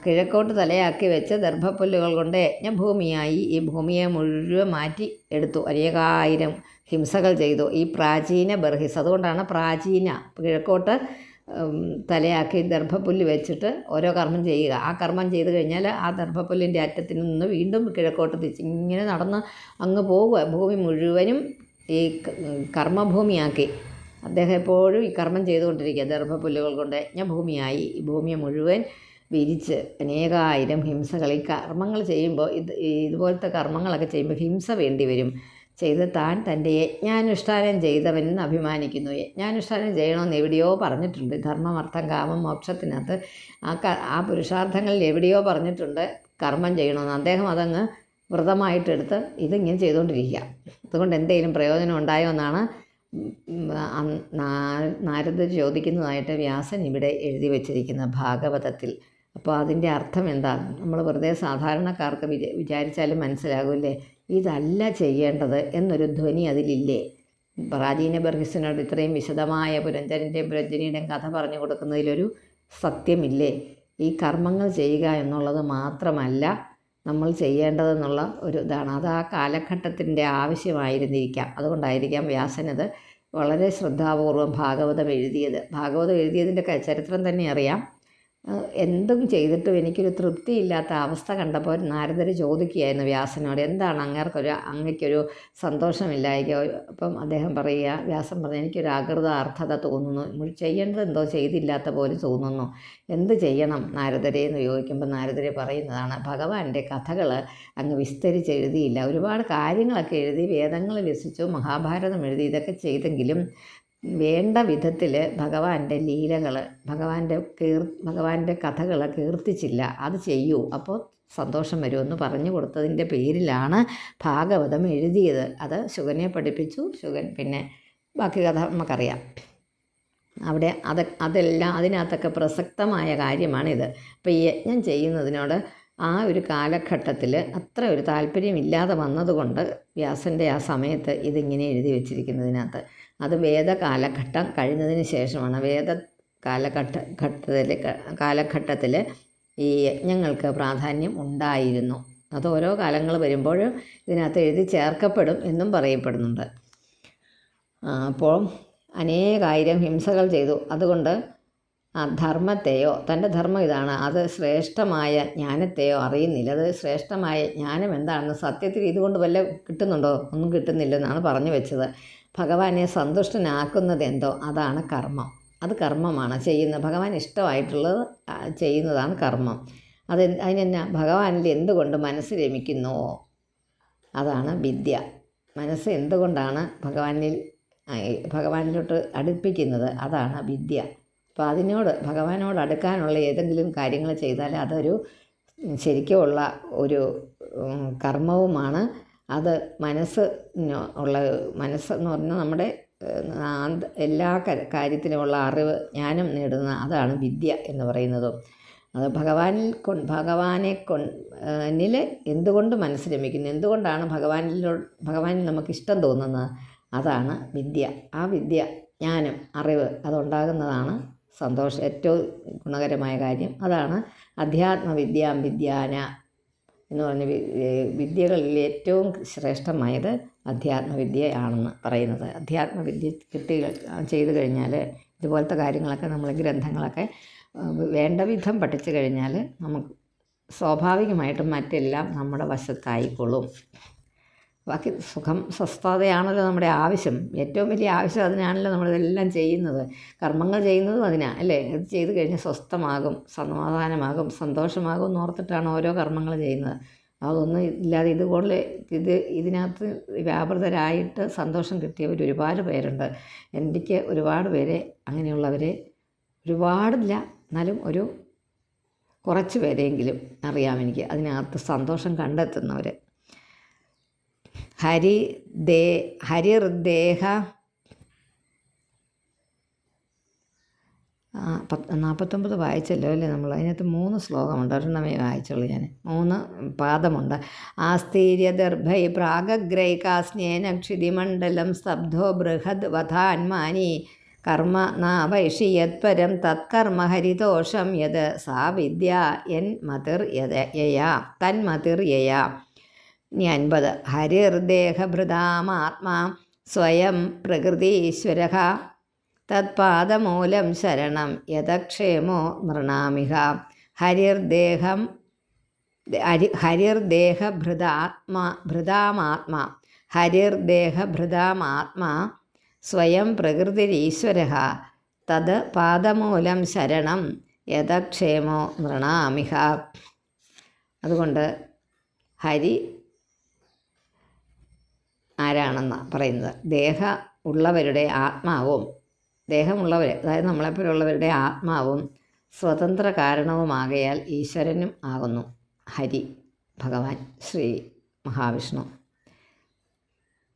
A: കിഴക്കോട്ട് തലയാക്കി വെച്ച് ദർഭപ്പുല്ലുകൾ കൊണ്ട് യജ്ഞഭൂമിയായി ഈ ഭൂമിയെ മുഴുവൻ മാറ്റി എടുത്തു. അനേകായിരം ഹിംസകൾ ചെയ്തു ഈ പ്രാചീന ബർഹിസ്. അതുകൊണ്ടാണ് പ്രാചീന. കിഴക്കോട്ട് തലയാക്കി ദർഭപ്പുല്ല് വെച്ചിട്ട് ഓരോ കർമ്മം ചെയ്യുക. ആ കർമ്മം ചെയ്ത് കഴിഞ്ഞാൽ ആ ദർഭപ്പുല്ലിൻ്റെ അറ്റത്തിൽ നിന്ന് വീണ്ടും കിഴക്കോട്ട് തിരിച്ച് ഇങ്ങനെ നടന്ന് അങ്ങ് പോകുക. ഭൂമി മുഴുവനും ഈ കർമ്മഭൂമിയാക്കി അദ്ദേഹം എപ്പോഴും ഈ കർമ്മം ചെയ്തുകൊണ്ടിരിക്കുക. ദർഭപ്പുല്ലുകൾ കൊണ്ട് യജ്ഞഭൂമിയായി ഈ ഭൂമിയെ മുഴുവൻ വിരിച്ച് അനേകായിരം ഹിംസകൾ. ഈ കർമ്മങ്ങൾ ചെയ്യുമ്പോൾ ഇതുപോലത്തെ കർമ്മങ്ങളൊക്കെ ചെയ്യുമ്പോൾ ഹിംസ വേണ്ടി വരും. ചെയ്ത് താൻ തൻ്റെ യജ്ഞാനുഷ്ഠാനം ചെയ്തവനെന്ന് അഭിമാനിക്കുന്നു. യജ്ഞാനുഷ്ഠാനം ചെയ്യണമെന്ന് എവിടെയോ പറഞ്ഞിട്ടുണ്ട്. ധർമ്മം, അർത്ഥം, കാമം, മോക്ഷത്തിനകത്ത് ആ പുരുഷാർത്ഥങ്ങളിൽ എവിടെയോ പറഞ്ഞിട്ടുണ്ട് കർമ്മം ചെയ്യണമെന്ന്. അദ്ദേഹം അതങ്ങ് വ്രതമായിട്ടെടുത്ത് ഇതിങ്ങനെ ചെയ്തുകൊണ്ടിരിക്കുക. അതുകൊണ്ട് എന്തെങ്കിലും പ്രയോജനം ഉണ്ടായോ എന്നാണ് നാരദർ ചോദിക്കുന്നതായിട്ട് വ്യാസൻ ഇവിടെ എഴുതി വച്ചിരിക്കുന്ന ഭാഗവതത്തിൽ. അപ്പോൾ അതിൻ്റെ അർത്ഥം എന്താ? നമ്മൾ വെറുതെ സാധാരണക്കാർക്ക് വിചാരിച്ചാലും മനസ്സിലാകില്ലേ ഇതല്ല ചെയ്യേണ്ടത് എന്നൊരു ധ്വനി അതിലില്ലേ? പ്രാചീന ബർഹിസിനോട് ഇത്രയും വിശദമായ പുരഞ്ജനൻ്റെയും പുരഞ്ജനിയുടെയും കഥ പറഞ്ഞു കൊടുക്കുന്നതിലൊരു സത്യമില്ലേ? ഈ കർമ്മങ്ങൾ ചെയ്യുക എന്നുള്ളത് മാത്രമല്ല നമ്മൾ ചെയ്യേണ്ടതെന്നുള്ള ഒരു ഇതാണ്. അത് ആ കാലഘട്ടത്തിൻ്റെ ആവശ്യമായിരുന്നിരിക്കാം. അതുകൊണ്ടായിരിക്കാം വ്യാസനത് വളരെ ശ്രദ്ധാപൂർവം ഭാഗവതം എഴുതിയത്. ഭാഗവതം എഴുതിയതിൻ്റെ ചരിത്രം തന്നെ അറിയാം. എന്തും ചെയ്തിട്ടും എനിക്കൊരു തൃപ്തിയില്ലാത്ത അവസ്ഥ കണ്ടപ്പോൾ നാരദർ ചോദിക്കുകയായിരുന്നു വ്യാസനോട്, എന്താണ് അങ്ങയ്ക്കൊരു സന്തോഷമില്ലായിരിക്കുക? അപ്പം അദ്ദേഹം പറയുക, വ്യാസൻ പറഞ്ഞു, എനിക്കൊരു അകൃതാർത്ഥത തോന്നുന്നു, ചെയ്യേണ്ടത് എന്തോ ചെയ്തില്ലാത്ത പോലെ തോന്നുന്നു, എന്ത് ചെയ്യണം നാരദരെ എന്ന് ചോദിക്കുമ്പോൾ നാരദരെ പറയുന്നതാണ്, ഭഗവാന്റെ കഥകൾ അങ്ങ് വിസ്തരിച്ചെഴുതിയില്ല. ഒരുപാട് കാര്യങ്ങളൊക്കെ എഴുതി, വേദങ്ങൾ രസിച്ചു, മഹാഭാരതം എഴുതി, ഇതൊക്കെ ചെയ്തെങ്കിലും വേണ്ട വിധത്തിൽ ഭഗവാന്റെ ലീലകൾ, ഭഗവാന്റെ കഥകൾ കീർത്തിച്ചില്ല. അത് ചെയ്യൂ, അപ്പോൾ സന്തോഷം വരുമെന്ന് പറഞ്ഞു കൊടുത്തതിൻ്റെ പേരിലാണ് ഭാഗവതം എഴുതിയത്. അത് ശുഗനെ പഠിപ്പിച്ചു. ശുഗൻ പിന്നെ ബാക്കി കഥ നമുക്കറിയാം. അവിടെ അതെല്ലാം അതിനകത്തൊക്കെ പ്രസക്തമായ കാര്യമാണിത്. അപ്പോൾ ഈ യജ്ഞം ചെയ്യുന്നതിനോട് ആ ഒരു കാലഘട്ടത്തിൽ അത്ര ഒരു താല്പര്യമില്ലാതെ വന്നതുകൊണ്ട് വ്യാസൻ്റെ ആ സമയത്ത് ഇതിങ്ങനെ എഴുതി വച്ചിരിക്കുന്നതിനകത്ത് അത് വേദകാലഘട്ടം കഴിഞ്ഞതിന് ശേഷമാണ്. വേദ കാലഘട്ടത്തിൽ ഈ യജ്ഞങ്ങൾക്ക് പ്രാധാന്യം ഉണ്ടായിരുന്നു. അത് ഓരോ കാലങ്ങൾ വരുമ്പോഴും ഇതിനകത്ത് എഴുതി ചേർക്കപ്പെടും എന്നും പറയപ്പെടുന്നുണ്ട്. അപ്പോൾ അനേകായിരം ഹിംസകൾ ചെയ്തു. അതുകൊണ്ട് ആ ധർമ്മത്തെയോ, തൻ്റെ ധർമ്മം ഇതാണ്, അത് ശ്രേഷ്ഠമായ ജ്ഞാനത്തെയോ അറിയുന്നില്ല. അത് ശ്രേഷ്ഠമായ ജ്ഞാനം എന്താണെന്ന് സത്യത്തിൽ ഇതുകൊണ്ട് വല്ല കിട്ടുന്നുണ്ടോ? ഒന്നും കിട്ടുന്നില്ലെന്നാണ് പറഞ്ഞു വെച്ചത്. ഭഗവാനെ സന്തുഷ്ടനാക്കുന്നത് എന്തോ അതാണ് കർമ്മം. അത് കർമ്മമാണ് ചെയ്യുന്നത്. ഭഗവാൻ ഇഷ്ടമായിട്ടുള്ളത് ചെയ്യുന്നതാണ് കർമ്മം. അതിനെന്നാ ഭഗവാനിൽ എന്തുകൊണ്ട് മനസ്സ് രമിക്കുന്നുവോ അതാണ് വിദ്യ. മനസ്സ് എന്തുകൊണ്ടാണ് ഭഗവാനിലോട്ട് അടുപ്പിക്കുന്നത് അതാണ് വിദ്യ. അപ്പോൾ ഭഗവാനോട് അടുക്കാനുള്ള ഏതെങ്കിലും കാര്യങ്ങൾ ചെയ്താൽ അതൊരു ശരിക്കുമുള്ള ഒരു കർമ്മവുമാണ്. അത് മനസ്സെന്ന് പറഞ്ഞാൽ നമ്മുടെ എല്ലാ കാര്യത്തിനുമുള്ള അറിവ്, ജ്ഞാനം നേടുന്ന അതാണ് വിദ്യ എന്ന് പറയുന്നതും. അത് ഭഗവാനെ എന്തുകൊണ്ട് മനസ്സ് രമിക്കുന്നു, എന്തുകൊണ്ടാണ് ഭഗവാനിൽ നമുക്ക് ഇഷ്ടം തോന്നുന്നത് അതാണ് വിദ്യ. ആ വിദ്യ, ജ്ഞാനം, അറിവ് അതുണ്ടാകുന്നതാണ് സന്തോഷം, ഏറ്റവും ഗുണകരമായ കാര്യം. അതാണ് അധ്യാത്മവിദ്യാം വിദ്യാന എന്ന് പറഞ്ഞ വിദ്യകളിൽ ഏറ്റവും ശ്രേഷ്ഠമായത് അധ്യാത്മവിദ്യയാണെന്ന് പറയുന്നത്. അധ്യാത്മവിദ്യ ചെയ്തു കഴിഞ്ഞാൽ ഇതുപോലത്തെ കാര്യങ്ങളൊക്കെ നമ്മൾ ഗ്രന്ഥങ്ങളൊക്കെ വേണ്ട വിധം പഠിച്ചു കഴിഞ്ഞാൽ നമുക്ക് സ്വാഭാവികമായിട്ടും മറ്റെല്ലാം നമ്മുടെ വശത്തായിക്കൊള്ളും. ബാക്കി സുഖം സ്വസ്ഥതയാണല്ലോ നമ്മുടെ ആവശ്യം. ഏറ്റവും വലിയ ആവശ്യം അതിനാണല്ലോ നമ്മളിതെല്ലാം ചെയ്യുന്നത്. കർമ്മങ്ങൾ ചെയ്യുന്നതും അതിനാണ് അല്ലേ. ഇത് ചെയ്ത് കഴിഞ്ഞാൽ സ്വസ്ഥമാകും, സമാധാനമാകും, സന്തോഷമാകും എന്നോർത്തിട്ടാണ് ഓരോ കർമ്മങ്ങൾ ചെയ്യുന്നത്. അതൊന്നും ഇല്ലാതെ ഇതിനകത്ത് വ്യാപൃതരായിട്ട് സന്തോഷം കിട്ടിയവർ ഒരുപാട് പേരുണ്ട്. എനിക്ക് ഒരുപാട് പേരെ അങ്ങനെയുള്ളവരെ ഒരുപാടില്ല, എന്നാലും കുറച്ച് പേരെങ്കിലും അറിയാം എനിക്ക് അതിനകത്ത് സന്തോഷം കണ്ടെത്തുന്നവർ. ഹരിർദേഹ 49 വായിച്ചല്ലോ അല്ലേ നമ്മൾ. അതിനകത്ത് 3 ശ്ലോകമുണ്ട്, ഒരെണ്ണമേ വായിച്ചുള്ളൂ ഞാൻ. 3 പാദമുണ്ട്. ആസ്തീര്യദർഭൈ പ്രാഗഗ്രൈകാസ്നേന ക്ഷിതിമണ്ഡലം സ്തബ്ധോ ബൃഹദ് വധാന്മാനി കർമ്മ നാവൈഷി യത്പരം തത്കർമ്മ ഹരിതോഷം യത് സാ വിദ്യ തന്മതിർ യയാ. ഇനി 50. ഹരിർദേഹഭൃതാമാത്മാ സ്വയം പ്രകൃതീശ്വരഃ തത്പാദമൂലം ശരണം യതക്ഷേമോ നൃണാമിഹ. ഹരിർദേഹഭൃതാമാത്മാ സ്വയം പ്രകൃതിരീശ്വരഃ തത് പാദമൂലം ശരണം യതക്ഷേമോ നൃണാമിഹ. അതുകൊണ്ട് ഹരി ആരാണെന്ന് പറയുന്നത് ദേഹമുള്ളവരുടെ ആത്മാവും, അതായത് നമ്മളെപ്പോലുള്ളവരുടെ ആത്മാവും സ്വതന്ത്ര കാരണവുമാകയാൽ ഈശ്വരനും ആകുന്നു ഹരി, ഭഗവാൻ ശ്രീ മഹാവിഷ്ണു.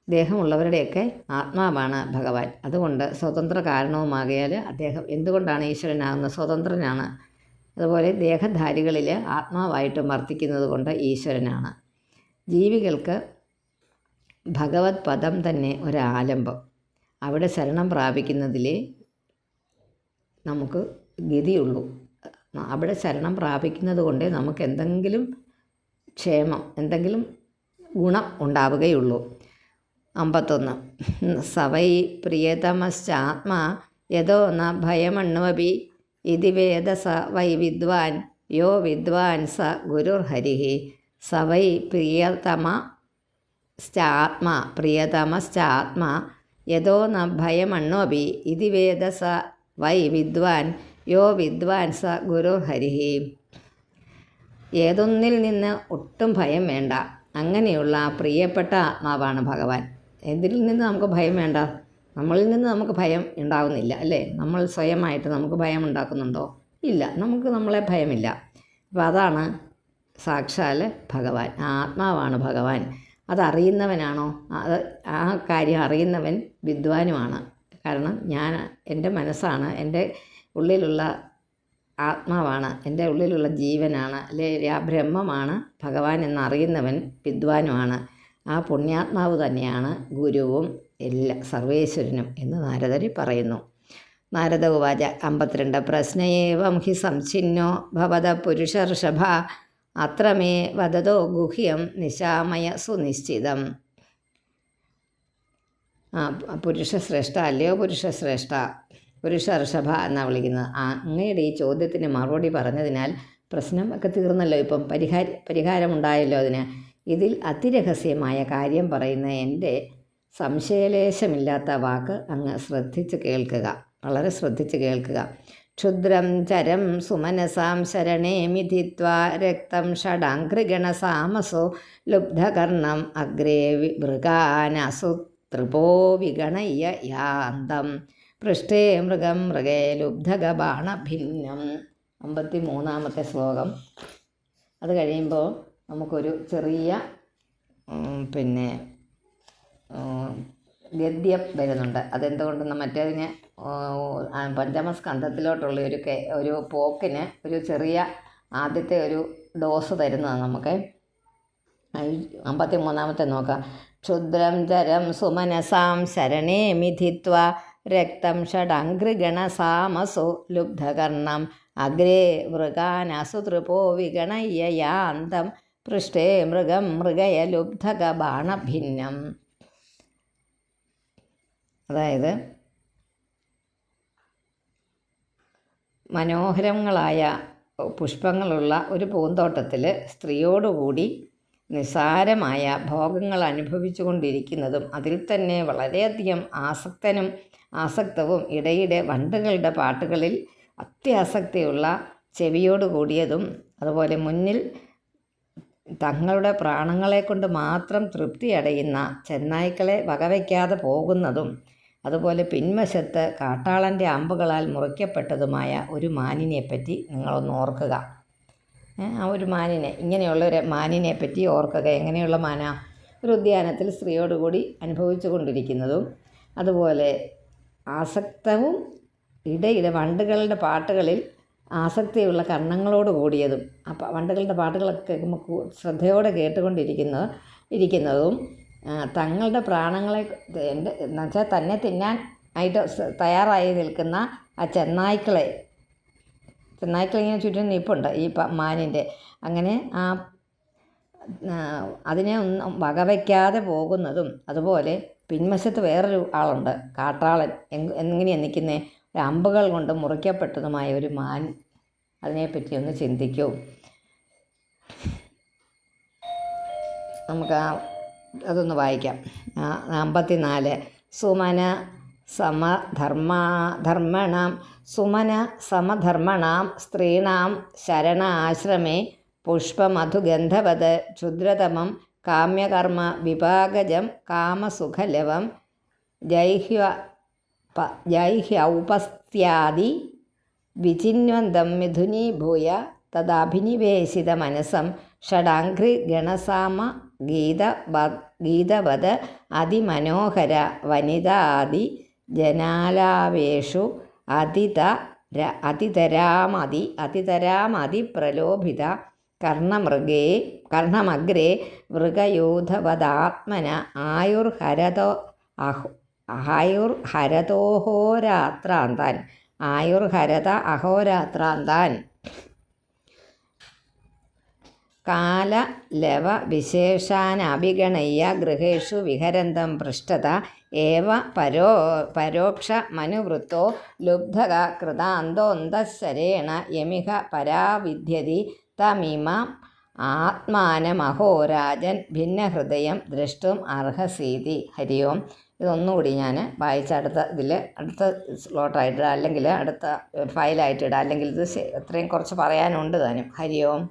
A: ദേഹമുള്ളവരുടെയൊക്കെ ആത്മാവാണ് ഭഗവാൻ. അതുകൊണ്ട് സ്വതന്ത്ര കാരണവുമാകയാൽ അദ്ദേഹം എന്തുകൊണ്ടാണ് ഈശ്വരനാകുന്നത്? സ്വതന്ത്രനാണ്. അതുപോലെ ദേഹധാരികളിൽ ആത്മാവായിട്ട് വർത്തിക്കുന്നത് കൊണ്ട് ഈശ്വരനാണ്. ജീവികൾക്ക് ഭഗവത് പദം തന്നെ ഒരാലംബം. അവിടെ ശരണം പ്രാപിക്കുന്നതിലേ നമുക്ക് ഗതിയുള്ളൂ. അവിടെ ശരണം പ്രാപിക്കുന്നത് കൊണ്ടേ നമുക്ക് എന്തെങ്കിലും ക്ഷേമം, എന്തെങ്കിലും ഗുണം ഉണ്ടാവുകയുള്ളൂ. 51. സവൈ പ്രിയതമശ്ചാത്മാ യതോ ന ഭയമണ്വപി ഇതി വേദ സ വൈ വിദ്വാൻ യോ വിദ്വാൻ സ ഗുരുർഹരിഃ. സവൈ പ്രിയതമശ്ചാത്മാ യതോ ന ഭയമണ്വപി ഇതി വേദ സ വൈ വിദ്വാൻ യോ വിദ്വാൻ സ ഗുരുർഹരിഃ. ഏതൊന്നിൽ നിന്ന് ഒട്ടും ഭയം വേണ്ട, അങ്ങനെയുള്ള പ്രിയപ്പെട്ട ആത്മാവാണ് ഭഗവാൻ. എന്തിൽ നിന്ന് നമുക്ക് ഭയം വേണ്ട? നമ്മളിൽ നിന്ന് നമുക്ക് ഭയം ഉണ്ടാകുന്നില്ല അല്ലേ. നമ്മൾ സ്വയമായിട്ട് നമുക്ക് ഭയം ഉണ്ടാക്കുന്നുണ്ടോ? ഇല്ല, നമുക്ക് നമ്മളെ ഭയമില്ല. അപ്പോൾ അതാണ് സാക്ഷാൽ ഭഗവാൻ, ആത്മാവാണ് ഭഗവാൻ. അതറിയുന്നവനാണോ? ആ കാര്യം അറിയുന്നവൻ വിദ്വാനുമാണ്. കാരണം എൻ്റെ മനസ്സാണ്, എൻ്റെ ഉള്ളിലുള്ള ആത്മാവാണ്, എൻ്റെ ഉള്ളിലുള്ള ജീവനാണ്, അല്ലെ ആ ബ്രഹ്മമാണ് ഭഗവാൻ എന്നറിയുന്നവൻ വിദ്വാനുമാണ്. ആ പുണ്യാത്മാവ് തന്നെയാണ് ഗുരുവും സർവേശ്വരനും എന്ന് നാരദർ പറയുന്നു. നാരദ ഉവാച. 52. പ്രശ്നയേവം ഹി സംഛിന്നോ ഭവത പുരുഷർഷഭ അത്ര മേ വദതോ ഗുഹ്യം നിശാമയ സുനിശ്ചിതം. പുരുഷശ്രേഷ്ഠ, അല്ലയോ പുരുഷശ്രേഷ്ഠ, പുരുഷർഷഭ എന്നാണ് വിളിക്കുന്നത്. അങ്ങയുടെ ഈ ചോദ്യത്തിന് മറുപടി പറഞ്ഞതിനാൽ പ്രശ്നം ഒക്കെ തീർന്നല്ലോ. ഇപ്പം പരിഹാരമുണ്ടായല്ലോ അതിന്. ഇതിൽ അതിരഹസ്യമായ കാര്യം പറയുന്ന എൻ്റെ സംശയലേശമില്ലാത്ത വാക്ക് അങ്ങ് ശ്രദ്ധിച്ച് കേൾക്കുക, വളരെ ശ്രദ്ധിച്ച് കേൾക്കുക. ക്ഷുദ്രം ചരം സുമനസാം ശരണേ മിഥിത്വാ രക്തം ഷഡാംഘ്രിഗണസാമസോ ലുബ്ധകർണം അഗ്രേ മൃഗാനസു ത്രിപോ വിഗണയ്യ യാന്തം പൃഷ്ഠേ മൃഗം മൃഗേ ലുബ്ധഗബാണഭിന്നം. 53-ാമത്തെ ശ്ലോകം. അത് കഴിയുമ്പോൾ നമുക്കൊരു ചെറിയ ഗദ്യം വരുന്നുണ്ട്. അതെന്തുകൊണ്ടെന്ന് മറ്റേതിന് പഞ്ചമസ്കന്ധത്തിലോട്ടുള്ള ഒരു പോക്കിന് ഒരു ചെറിയ ആദ്യത്തെ ഒരു ഡോസ് തരുന്നതാണ് നമുക്ക്. 53-ാമത്തെ നോക്കാം. ക്ഷുദ്രം ചരം സുമനസാം ശരണേ മിഥിത്വ രക്തം ഷഡാംഘ്രിഗണസാമസോ ലുബ്ധകർണം അഗ്രേ മൃഗാനസുതൃപോ വിഗണയ്യ യാന്തം പൃഷ്ഠേ മൃഗം മൃഗയ ലുബ്ധഗബാണഭിന്നം. അതായത് മനോഹരങ്ങളായ പുഷ്പങ്ങളുള്ള ഒരു പൂന്തോട്ടത്തിൽ സ്ത്രീയോടുകൂടി നിസ്സാരമായ ഭോഗങ്ങൾ അനുഭവിച്ചു കൊണ്ടിരിക്കുന്നതും അതിൽ തന്നെ വളരെയധികം ആസക്തവും ഇടയിടെ വണ്ടുകളുടെ പാട്ടുകളിൽ അത്യാസക്തിയുള്ള ചെവിയോട് കൂടിയതും അതുപോലെ മുന്നിൽ തങ്ങളുടെ പ്രാണങ്ങളെ കൊണ്ട് മാത്രം തൃപ്തി അടയുന്ന ചെന്നായ്ക്കളെ വകവയ്ക്കാതെ പോകുന്നതും അതുപോലെ പിൻവശത്ത് കാട്ടാളൻ്റെ അമ്പുകളാൽ മുറിക്കപ്പെട്ടതുമായ ഒരു മാനിനെപ്പറ്റി നിങ്ങളൊന്ന് ഓർക്കുക. ആ ഒരു മാനിനെ, ഇങ്ങനെയുള്ളൊരു മാനിനെ പറ്റി ഓർക്കുക. എങ്ങനെയുള്ള മാന? ഒരു ഉദ്യാനത്തിൽ സ്ത്രീയോടുകൂടി അനുഭവിച്ചു കൊണ്ടിരിക്കുന്നതും അതുപോലെ ആസക്തവും ഇടയിലെ വണ്ടുകളുടെ പാട്ടുകളിൽ ആസക്തിയുള്ള കർണങ്ങളോട് കൂടിയതും. അപ്പം വണ്ടുകളുടെ പാട്ടുകളൊക്കെ കേൾക്കുമ്പോൾ ശ്രദ്ധയോടെ ഇരിക്കുന്നതും തങ്ങളുടെ പ്രാണങ്ങളെ എന്നുവെച്ചാൽ തന്നെ തിന്നാൻ ആയിട്ട് തയ്യാറായി നിൽക്കുന്ന ആ ചെന്നായ്ക്കളിങ്ങനെ ചുറ്റും നിൽപ്പുണ്ട് ഈ മാനിൻ്റെ. അങ്ങനെ അതിനെ ഒന്നും വകവയ്ക്കാതെ പോകുന്നതും അതുപോലെ പിൻവശത്ത് വേറൊരു ആളുണ്ട്, കാട്ടാളൻ. എങ്ങനെയാണ് നിൽക്കുന്നത്? ഒരു അമ്പുകൾ കൊണ്ട് മുറിക്കപ്പെട്ടതുമായ ഒരു മാൻ. അതിനെപ്പറ്റി ഒന്ന് ചിന്തിക്കൂ. നമുക്ക് അതൊന്ന് വായിക്കാം. 54. സുമന സമധർമ്മണാം സ്ത്രീണാം ശരണ ആശ്രമേ പുഷ്പമധുഗന്ധവത് ക്ഷുദ്രതമം കാമ്യകർമ്മ വിഭാഗജം കാമസുഖലവം ജൈഹ്യൗപസ്ത്യാദി വിചിന്വന്തം മിഥുനീഭൂയ തദഭിനിവേശിതമനസം ഷഡാംഘ്രിഗണസാമ ഗീതവത് അതിമനോഹര വനിതാദി ജനാലാവേഷു അതിതരാമതി പ്രലോഭിത കർണമഗ്രേ മൃഗയൂഥവദാത്മന ആയുർഹരത അഹോരാത്രാന്താൻ കാലലവ വിശേഷാനഭിഗണയ്യ ഗൃഹേഷു വിഹരന്തം പൃഷ്ഠത ഏവ പരോക്ഷ മനുവൃത്തോ ലുബ്ധക കൃതാന്തോന്തഃസരേണ യമിഹ പരാവിദ്യതി തമിമ ആത്മാനമഹോ രാജൻ ഭിന്നഹൃദയം ദ്രഷ്ടും അർഹസീതി. ഹരി ഓം. ഇതൊന്നുകൂടി ഞാൻ വായിച്ച അടുത്ത സ്ലോട്ടായിട്ടിടാം, അല്ലെങ്കിൽ അടുത്ത ഫയലായിട്ടിടാം, അല്ലെങ്കിൽ ഇത് അത്രയും കുറച്ച് പറയാനുണ്ട് താനും. ഹരി ഓം.